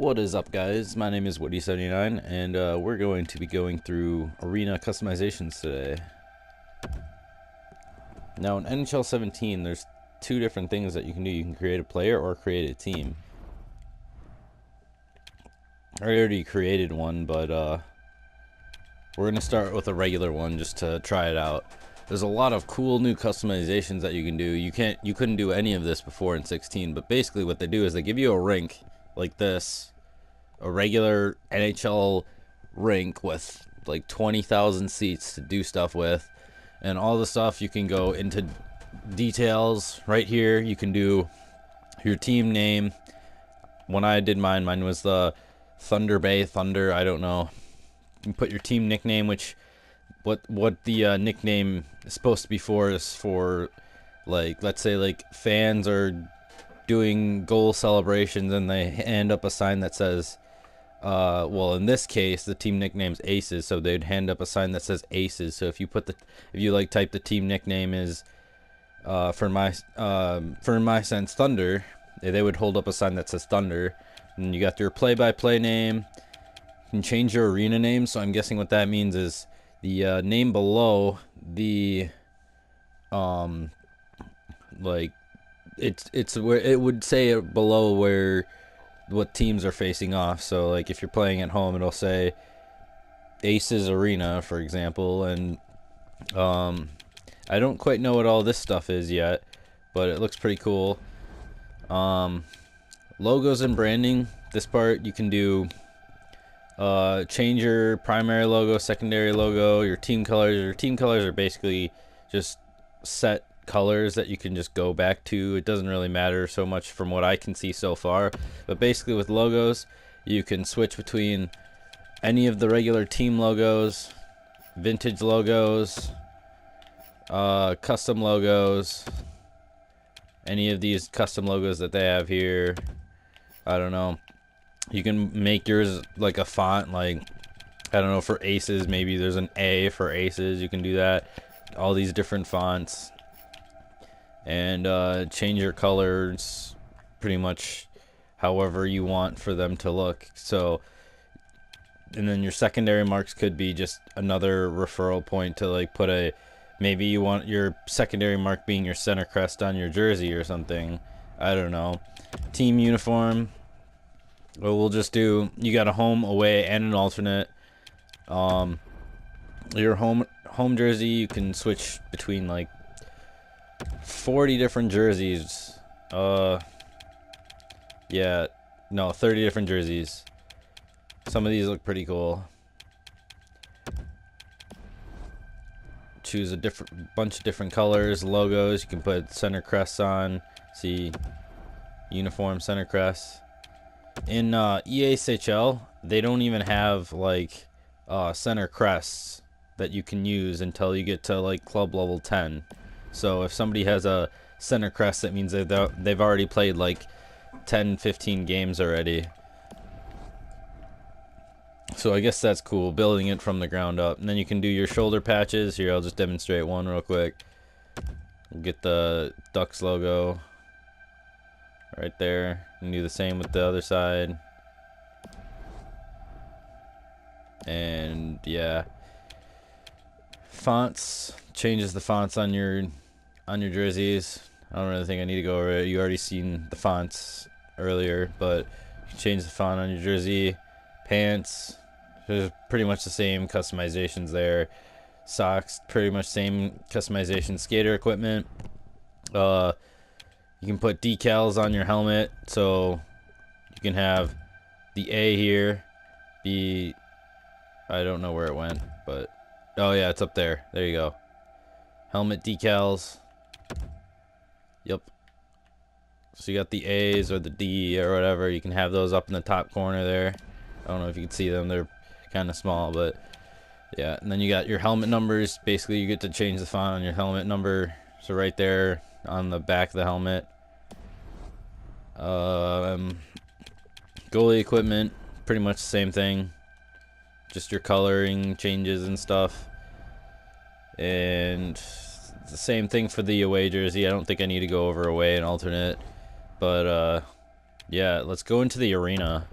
What is up, guys? My name is Woody79, and we're going to be going through arena customizations today. Now, in NHL 17, there's two different things that you can do. You can create a player or create a team. I already created one, but we're going to start with a regular one just to try it out. There's a lot of cool new customizations that you can do. You couldn't do any of this before in 16, but basically what they do is they give you a rink like this, a regular NHL rink with like 20,000 seats to do stuff with, and all the stuff you can go into details right here. You can do your team name. When I did mine was the Thunder Bay Thunder. I don't know. You can put your team nickname, which what the nickname is supposed to be for is for, like, let's say like fans are doing goal celebrations and they hand up a sign that says well, in this case the team nickname's Aces, so they'd hand up a sign that says Aces. So if you type the team nickname is for my sense Thunder, they would hold up a sign that says Thunder. And you got your play-by-play name. You can change your arena name, so I'm guessing what that means is the name below the like it's where it would say below where what teams are facing off. So like if you're playing at home, it'll say Aces Arena, for example. And I don't quite know what all this stuff is yet, but it looks pretty cool. Logos and branding. This part you can do change your primary logo, secondary logo, your team colors. Your team colors are basically just set colors that you can just go back to. It doesn't really matter so much from what I can see so far, but basically with logos you can switch between any of the regular team logos, vintage logos, custom logos, any of these custom logos that they have here. I don't know, you can make yours like a font, like, I don't know, for Aces maybe there's an A for Aces. You can do that, all these different fonts, and change your colors pretty much however you want for them to look. So, and then your secondary marks could be just another referral point to, like, put a, maybe you want your secondary mark being your center crest on your jersey or something. I don't know. Team uniform, well, we'll just do, you got a home, away, and an alternate. Your home jersey, you can switch between like 40 different jerseys. Yeah, no, 30 different jerseys. Some of these look pretty cool. Choose a bunch of different colors. Logos, you can put center crests on. See, uniform center crests. In EASHL, they don't even have like center crests that you can use until you get to like club level 10. So if somebody has a center crest, that means they've already played like 10-15 games already. So I guess that's cool, building it from the ground up. And then you can do your shoulder patches. Here, I'll just demonstrate one real quick. Get the Ducks logo right there, and do the same with the other side. And yeah, fonts, changes the fonts on your jerseys. I don't really think I need to go over it. You already seen the fonts earlier, but you can change the font on your jersey. Pants, there's pretty much the same customizations there. Socks, pretty much same customization. Skater equipment, you can put decals on your helmet, so you can have the A here be, I don't know where it went, but oh yeah, it's up there. There you go. Helmet decals. Yep. So you got the A's or the D or whatever. You can have those up in the top corner there. I don't know if you can see them. They're kind of small, but yeah. And then you got your helmet numbers. Basically, you get to change the font on your helmet number. So right there on the back of the helmet. Goalie equipment, pretty much the same thing. Just your coloring changes and stuff. And the same thing for the away jersey. I don't think I need to go over away and alternate. But yeah, let's go into the arena.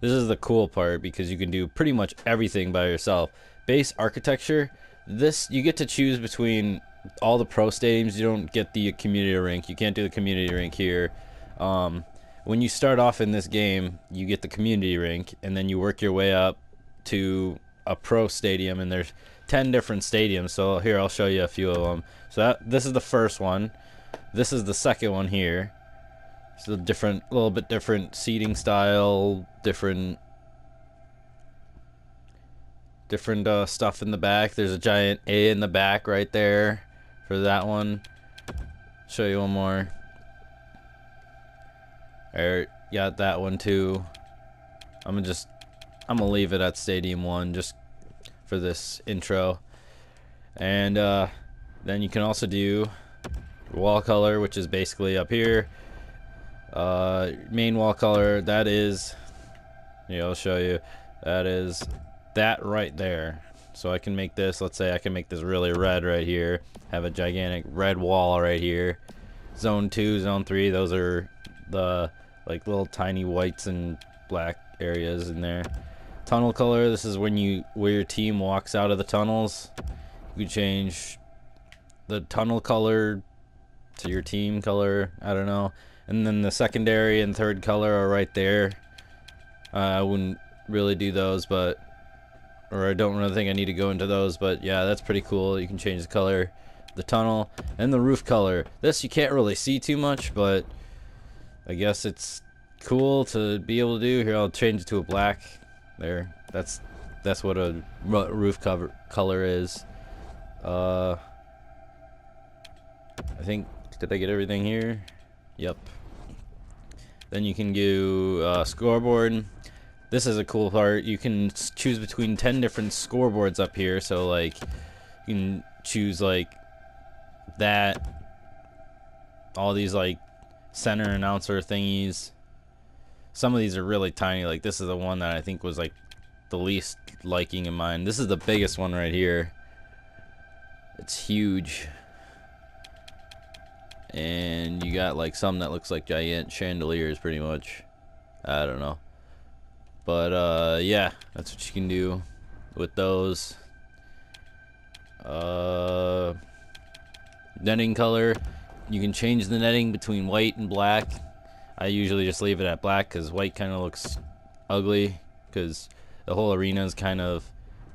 This is the cool part because you can do pretty much everything by yourself. Base architecture, this you get to choose between all the pro stadiums. You don't get the community rink. You can't do the community rink here. When you start off in this game, you get the community rink, and then you work your way up to a pro stadium, and there's 10 different stadiums. So here, I'll show you a few of them. So this is the first one. This is the second one here. It's a little bit different seating style, different stuff in the back. There's a giant A in the back right there for that one. Show you one more. Alright, got that one too. I'm gonna leave it at Stadium 1 just for this intro. And then you can also do wall color, which is basically up here. Main wall color, that is, yeah, I'll show you. That is that right there. So I can make this, let's say I can make this really red right here. Have a gigantic red wall right here. Zone 2, Zone 3, those are the like little tiny whites and black areas in there. Tunnel color, this is when where your team walks out of the tunnels. You change the tunnel color to your team color, I don't know. And then the secondary and third color are right there. I wouldn't really do those, or I don't really think I need to go into those, but yeah, that's pretty cool. You can change the color, the tunnel, and the roof color. This you can't really see too much, but I guess it's cool to be able to do. Here, I'll change it to a black. There, that's what a roof color is. I think, did I get everything here? Yep. Then you can do scoreboard. This is a cool part. You can choose between 10 different scoreboards up here. So like you can choose like that, all these like center announcer thingies. Some of these are really tiny. Like this is the one that I think was like the least liking in mine. This is the biggest one right here. It's huge. And you got like some that looks like giant chandeliers pretty much. I don't know. But yeah, that's what you can do with those. Netting color, you can change the netting between white and black. I usually just leave it at black because white kind of looks ugly because the whole arena is kind of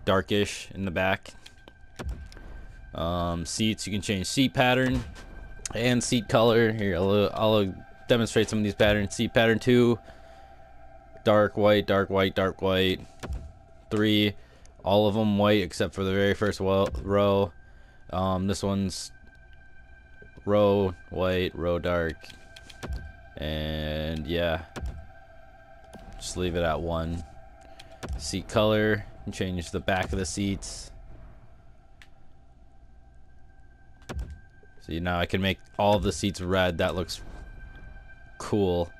darkish in the back. Seats, you can change seat pattern and seat color. Here, I'll demonstrate some of these patterns. Seat pattern 2, dark white, dark white, dark white. 3, all of them white except for the very first row. This one's row white, row dark. And yeah, just leave it at 1. Seat color, and change the back of the seats. See, now I can make all of the seats red. That looks cool.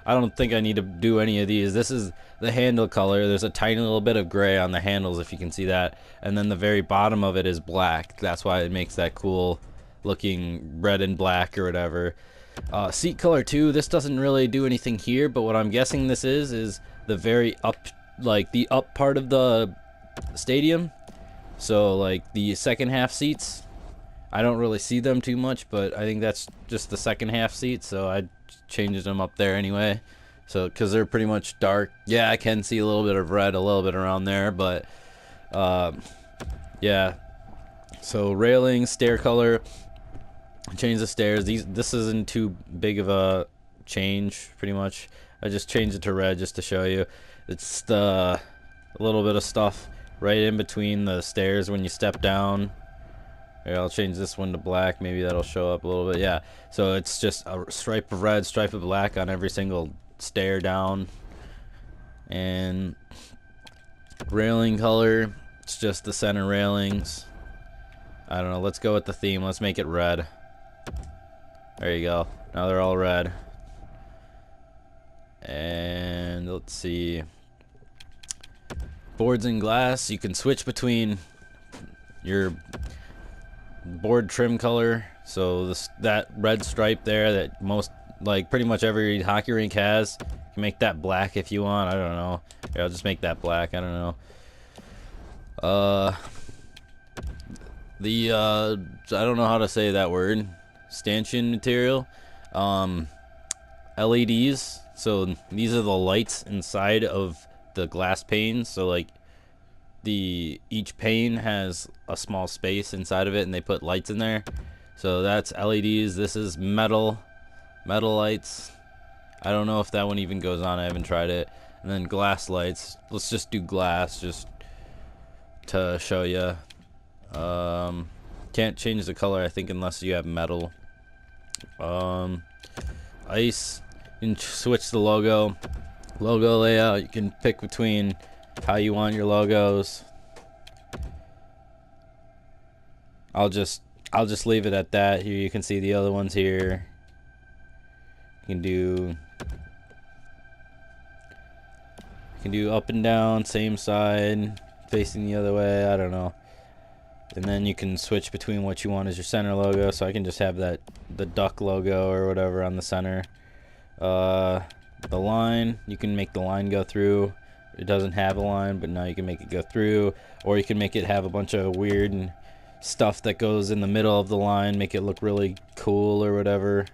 I don't think I need to do any of these. This is the handle color. There's a tiny little bit of gray on the handles, if you can see that. And then the very bottom of it is black. That's why it makes that cool looking red and black or whatever. Seat color 2, this doesn't really do anything here, but what I'm guessing this is the very up, like the up part of the stadium. So like the second half seats, I don't really see them too much, but I think that's just the second half seats, so I changed them up there anyway. So because they're pretty much dark. Yeah, I can see a little bit of red, a little bit around there, but yeah. So railing, stair color, change the stairs. This isn't too big of a change, pretty much. I just changed it to red just to show you. It's a little bit of stuff right in between the stairs when you step down. Here, I'll change this one to black. Maybe that'll show up a little bit. Yeah, so it's just a stripe of red, stripe of black on every single stair down. And railing color, it's just the center railings. I don't know, let's go with the theme. Let's make it red. There you go. Now they're all red. And let's see. Boards and glass, you can switch between your board trim color. So that red stripe there that most, like pretty much every hockey rink has, You can make that black if you want. I don't know. Here, I'll just make that black. I don't know. I don't know how to say that word. Stanchion material. LEDs. So these are the lights inside of the glass panes. So like each pane has a small space inside of it, and they put lights in there. So that's LEDs. This is metal lights. I don't know if that one even goes on. I haven't tried it. And then glass lights. Let's just do glass just to show you. Can't change the color, I think, unless you have metal. Ice. You can switch the logo layout. You can pick between how you want your logos. I'll just leave it at that. Here you can see the other ones here. You can do up and down, same side, facing the other way, I don't know. And then you can switch between what you want as your center logo. So I can just have the duck logo or whatever on the center. The line, you can make the line go through. It doesn't have a line, but now you can make it go through. Or you can make it have a bunch of weird stuff that goes in the middle of the line, make it look really cool or whatever.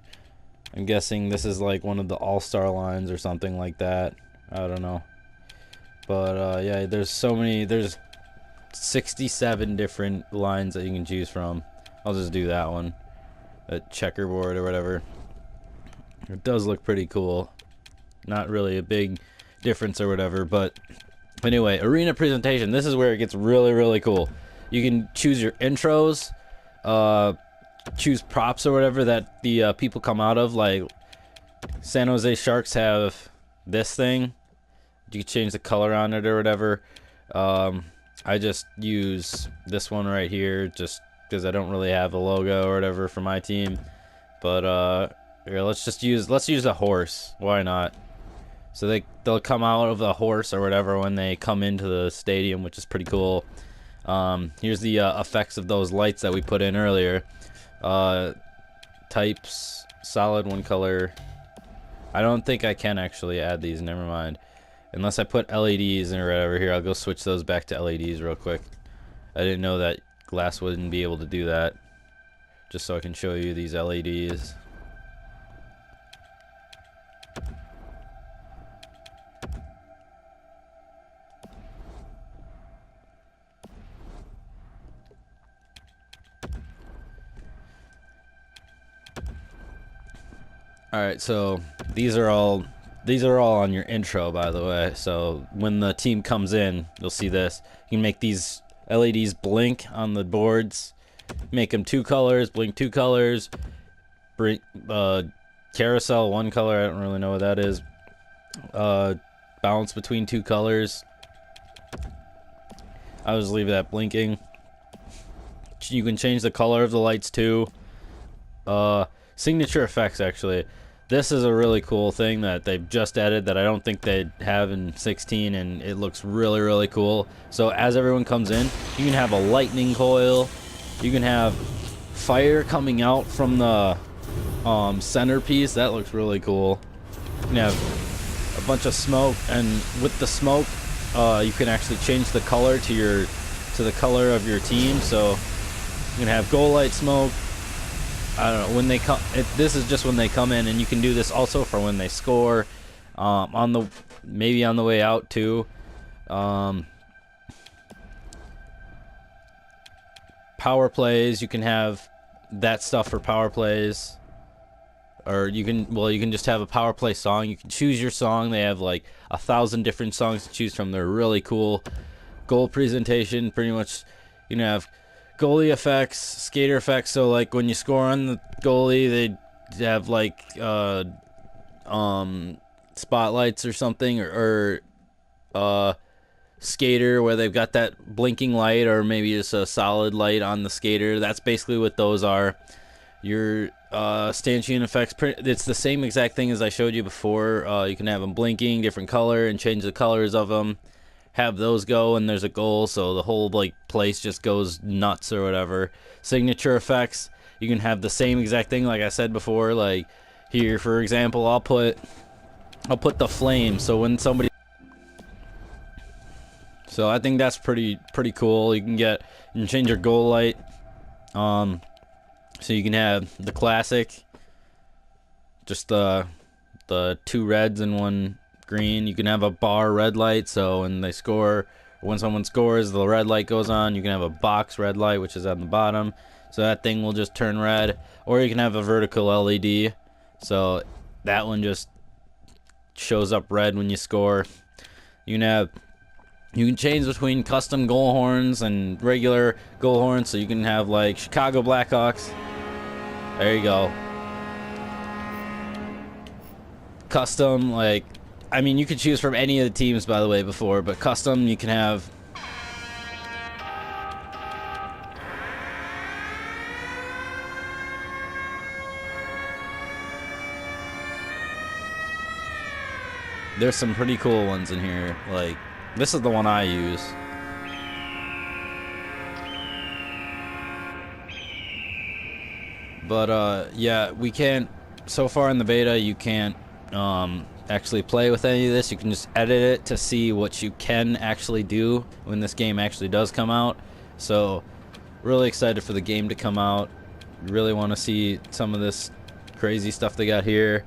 I'm guessing this is like one of the all-star lines or something like that. I don't know. But yeah, there's 67 different lines that you can choose from. I'll just do that one. A checkerboard or whatever. It does look pretty cool. Not really a big difference or whatever, but anyway, arena presentation. This is where it gets really, really cool. You can choose your intros, choose props or whatever that the people come out of. Like San Jose Sharks have this thing. You can change the color on it or whatever. I just use this one right here just because I don't really have a logo or whatever for my team. But here, let's use a horse. Why not? So they'll come out of the horse or whatever when they come into the stadium, which is pretty cool. Here's the effects of those lights that we put in earlier. Types, solid, one color. I don't think I can actually add these, never mind. Unless I put LEDs or whatever. Here, I'll go switch those back to LEDs real quick. I didn't know that glass wouldn't be able to do that. Just so I can show you these LEDs. Alright, so these are all on your intro, by the way. So when the team comes in, you'll see this. You can make these LEDs blink on the boards. Make them 2 colors, blink 2 colors. Bring carousel 1 color, I don't really know what that is. Balance between 2 colors. I'll just leave that blinking. You can change the color of the lights too. Signature effects, actually. This is a really cool thing that they've just added that I don't think they'd have in 16, and it looks really, really cool. So as everyone comes in, you can have a lightning coil. You can have fire coming out from the centerpiece. That looks really cool. You can have a bunch of smoke, and with the smoke, you can actually change the color to the color of your team. So you can have goal light smoke. I don't know when they come. This is just when they come in, and you can do this also for when they score. Maybe on the way out too. Power plays. You can have that stuff for power plays, or you can just have a power play song. You can choose your song. They have like 1,000 different songs to choose from. They're really cool. Goal presentation. Pretty much, you can have goalie effects, skater effects. So like when you score on the goalie, they have like spotlights or something, or skater where they've got that blinking light, or maybe just a solid light on the skater. That's basically what those are. Your stanchion effects, it's the same exact thing as I showed you before. You can have them blinking, different color, and change the colors of them. Have those go, and there's a goal, so the whole like place just goes nuts or whatever. Signature effects, you can have the same exact thing like I said before. Like here, for example, I'll put I'll put the flame, so when somebody, so I think that's pretty cool. You can change your goal light, so you can have the classic, just the 2 reds and 1 green. You can have a bar red light, so when they score, when someone scores, the red light goes on. You can have a box red light, which is on the bottom, so that thing will just turn red. Or you can have a vertical LED, so that one just shows up red when you score. You can change between custom goal horns and regular goal horns, so you can have like Chicago Blackhawks. There you go. Custom, like, I mean, you could choose from any of the teams, by the way, before, but custom, you can have there's some pretty cool ones in here. Like, this is the one I use. But yeah, we can't, so far in the beta, you can't actually play with any of this. You can just edit it to see what you can actually do when this game actually does come out. So really excited for the game to come out. Really want to see some of this crazy stuff they got here.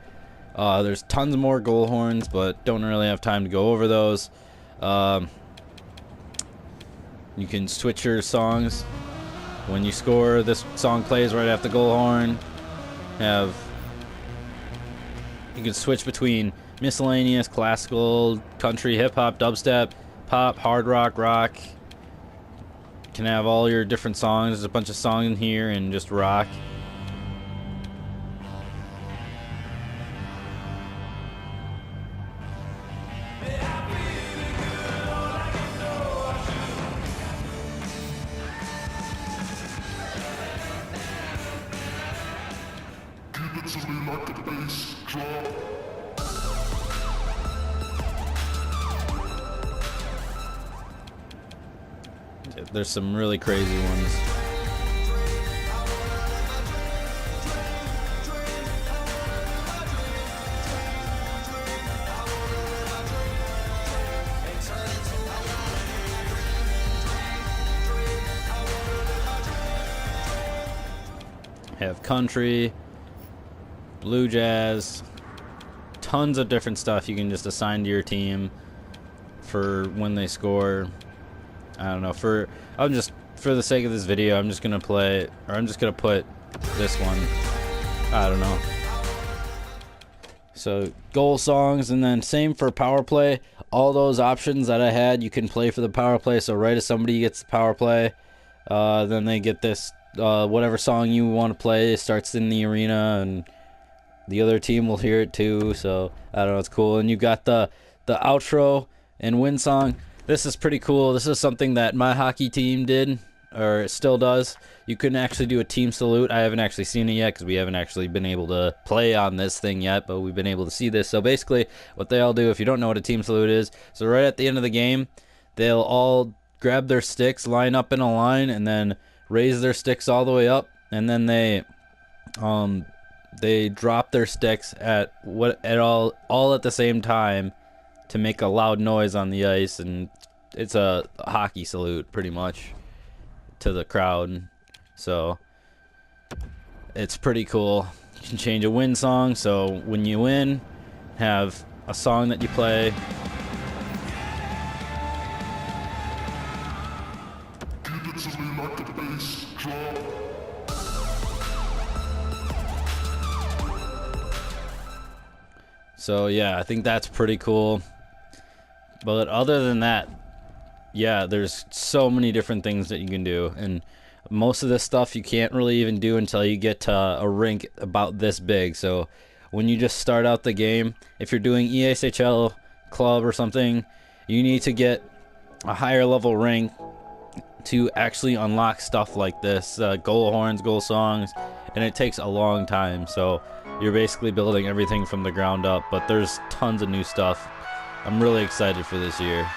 There's tons more goal horns, but don't really have time to go over those. You can switch your songs. When you score, this song plays right after the goal horn. You can switch between miscellaneous, classical, country, hip-hop, dubstep, pop, hard rock, rock. You can have all your different songs. There's a bunch of songs in here and just rock. There's some really crazy ones. Have country, blue jazz, tons of different stuff you can just assign to your team for when they score. I don't know, for the sake of this video, I'm just gonna play, or I'm just gonna put this one. I don't know. So goal songs, and then same for power play. All those options that I had, you can play for the power play. So right as somebody gets the power play, then they get this whatever song you want to play. It starts in the arena, and the other team will hear it too. So I don't know, it's cool. And you got the outro and win song. This is pretty cool. This is something that my hockey team did, or still does. You can actually do a team salute. I haven't actually seen it yet because we haven't actually been able to play on this thing yet, but we've been able to see this. So basically what they all do, if you don't know what a team salute is, so right at the end of the game, they'll all grab their sticks, line up in a line, and then raise their sticks all the way up, and then they drop their sticks all at the same time to make a loud noise on the ice, and it's a hockey salute pretty much to the crowd. So it's pretty cool. You can change a win song, so when you win, have a song that you play. So yeah, I think that's pretty cool. But other than that, yeah, there's so many different things that you can do, and most of this stuff you can't really even do until you get to a rink about this big. So when you just start out the game, if you're doing ESHL club or something, you need to get a higher level rink to actually unlock stuff like this, goal horns, goal songs, and it takes a long time. So you're basically building everything from the ground up, but there's tons of new stuff. I'm really excited for this year.